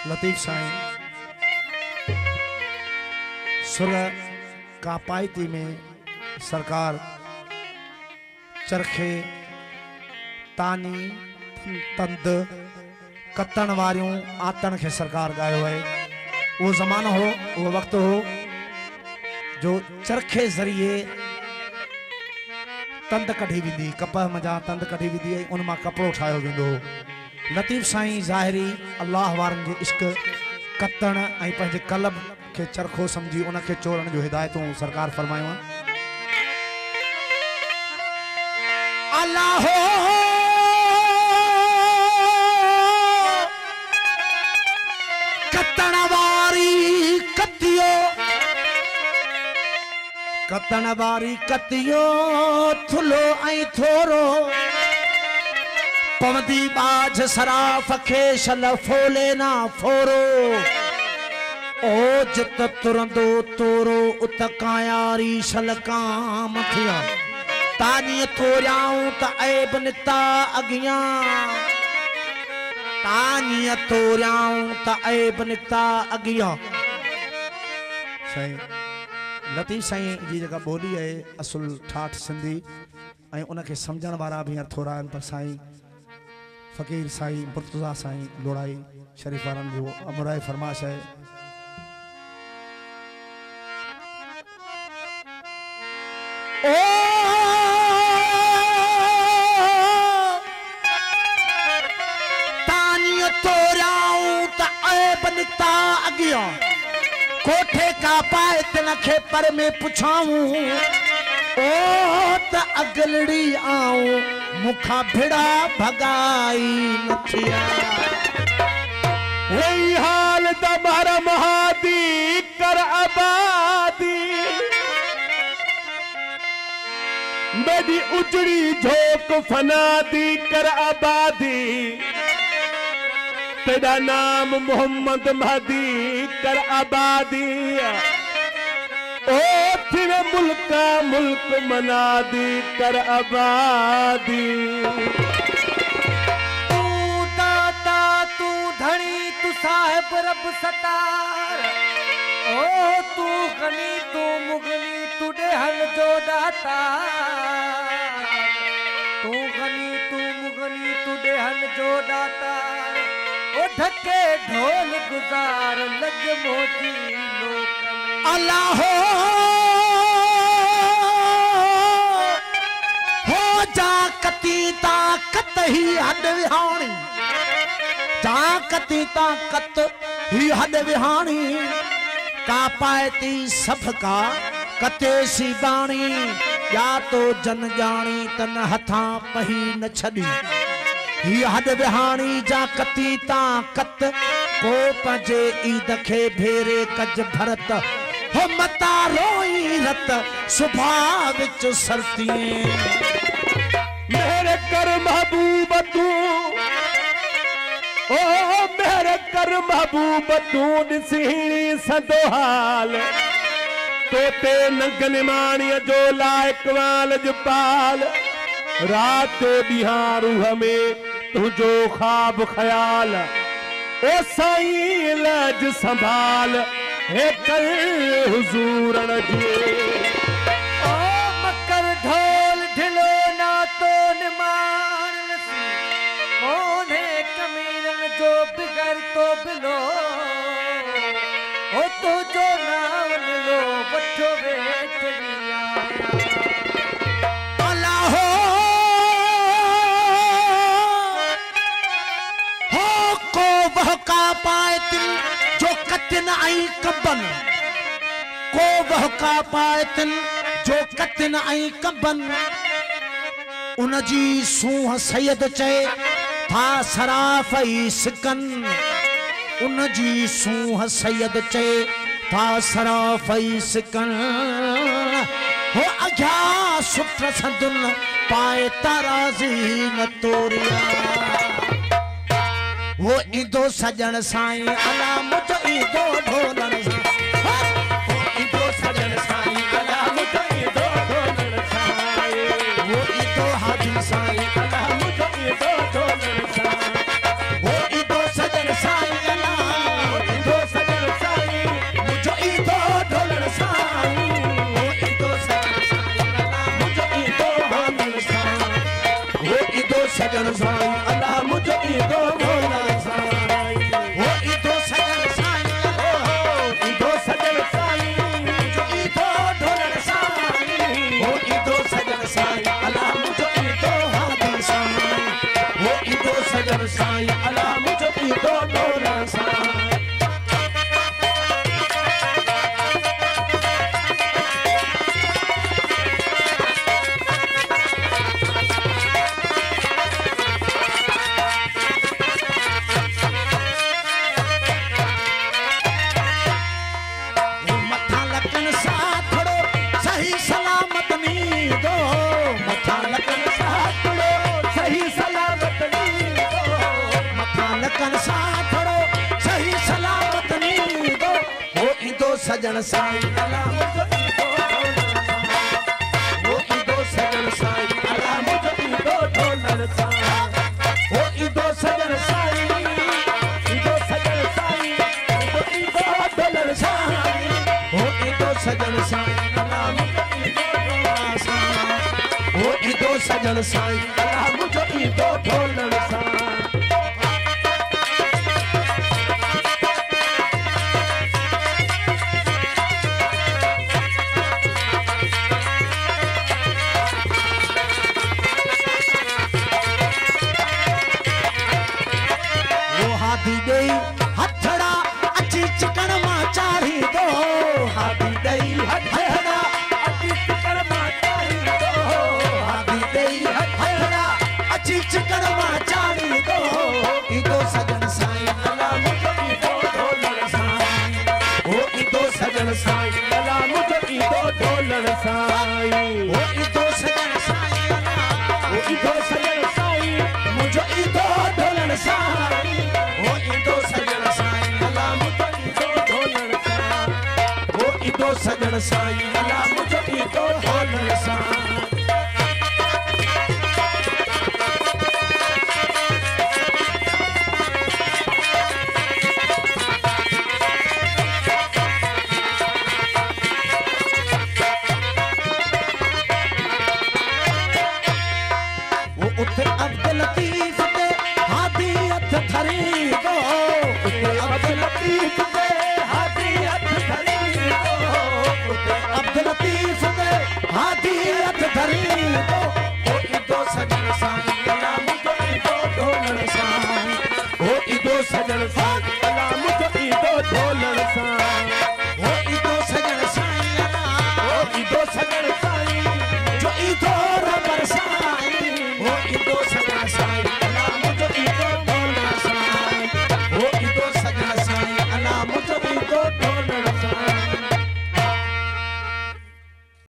लतीफ साईं सुर का पायती में सरकार चरखे तानी तंद कत्तण वारियों आतन के सरकार गायो है। वो जमानो हो, वो वक्त हो जो चरखे जरिए तंद कढ़ी विंदी, कपह मजा तंद कढ़ी विंदी, उन मां कपड़ो ठायो वेंदो। लतीफ साईं ज़ाहिरी अल्लाह वारन जे इश्क कत्तण ऐं पंहिंजे कलब के चरखो समझी उन के चोरण जो हिदायतों सरकार फरमायो। अल्लाह कत्तण वारी कतियो, कत्तण वारी कतियो थुलो ऐं थोरो, पवंदी बाज सराफ खे शल फोले ना फोरो। ओ जित तुरंदो तोरो उत कायारी शल काम थिया, तानी थोरियाऊं त ऐब निता अगियां, तानी थोरियाऊं त ऐब निता अगियां। सही लतीफ साईं जी जगह बोली है असुल ठाठ सिंधी ऐं उनके समझण वारा भी थोड़ा आहिनि, पर साईं फ़कीर साईं मुर्तज़ा साईं लोड़ाई शरीफ वारन जो अमराए फरमाश है। ओ तानी तोराऊं त ऐब निता अगिया, कोठे का पाए तिनखे पर में पुछाऊं, ओ त अगलड़ी आऊं मुखा भिड़ा भगाई नथिया। वही हाल दमर महादी कर आबादी, मेरी उजड़ी झोंक फनादी कर आबादी, तेरा नाम मोहम्मद महदी कर आबादी। ओ फिर मुल्का मुल्क मनादी कर आबादी। तू दाता तू धनी तू साहिब रब सतार, ओ तू गनी तू मुगनी तू डेहन जो दाता, तू गनी तू मुगनी तू डेहन जो दाता। ओ ढके ढोल गुजार लग मोजी लोक में। अल्लाह हो जा कती ताकत ही हद विहाणी, जा कती ताकत ही हद विहाणी, का पायती सब का कते सी बाणी, या तो जन जानी तन हथा पही न छड़ी, ही हद विहाणी जा कती ताकत, को पंजे ईद खे भेरे कज भरत, हो मता रोई रत सुभा विच सरतिए। मेरे कर महबूब तू, ओ मेरे कर महबूब तू ॾिसीणी संदो हाल, तोते नंगन माणीअ जो लाइक वाल जपाल, रात ॾींहां रूह में तुझो ख्वाब ख्याल। ओ साईं लाज संभाल हे कर हुजूरन जे। ओ मकर ढोल ढिलो ना तो निमान लसी, कोने कमीनन जो बिगर तो बिलो, ओ तो जो नाम लो बठो वेठड़िया। अल्लाह हो को वह का पाए तिल जो कतिन आई कबन, को वह का पाए तिल जो कतिन आई कबन, उन जी सूह सैयद चए था सराफई सिकन, उन जी सूह सैयद चए था सराफई सिकन। हो अघा सुठ संदुन पाए ताराजी न तोरिया, वो ईंदो सजन साईं अला मुझ ईंदो ढोलण साईं, वो ईंदो सजन साईं अला मुझ ईंदो ढोलण साईं, वो ईंदो हाजी साईं अला मुझ ईंदो ढोलण साईं, वो ईंदो सजन साईं अला साईं अला मुझो ईंदो ढोलण सां सजन साईं अला मुझो ईंदो सजन साईं अला मुझो ईंदो ढोलण सां हो ईंदो सजन साईं ईंदो सजन साईं ईंदो ढोलण सां हो ईंदो सजन साईं अला मुझो ईंदो ढोलण सां हो ईंदो सजन साईं अला मुझो ईंदो ढोलण सां हथड़ा अची चिकन मां चाढ़ी दो हाथी दई हथड़ा अची चिकन मां चाढ़ी दो हाथी दई हथड़ा अची चिकन मां चाढ़ी दो ईंदो सजन साईं अला मुझो ईंदो ढोलण सां हो ईंदो सजन साईं अला मुझो ईंदो ढोलण साईं हो ईंदो सजन साईं अला हो ईंदो सजन साईं मुझो ईंदो ढोलण साईं हो ईंदो सजन साईं अला मुझो ईंदो ढोलण सां हो ईंदो सजन साईं अला मुझो ईंदो ढोलण सां वो उते अब्दुल लतीफ दे हादी हथ धरी दो उते अब्दुल लतीफ दे हादी हथ धरी दो उते अब्दुल लतीफ दे हादी हथ धरी दो ओ ईंदो सजन साईं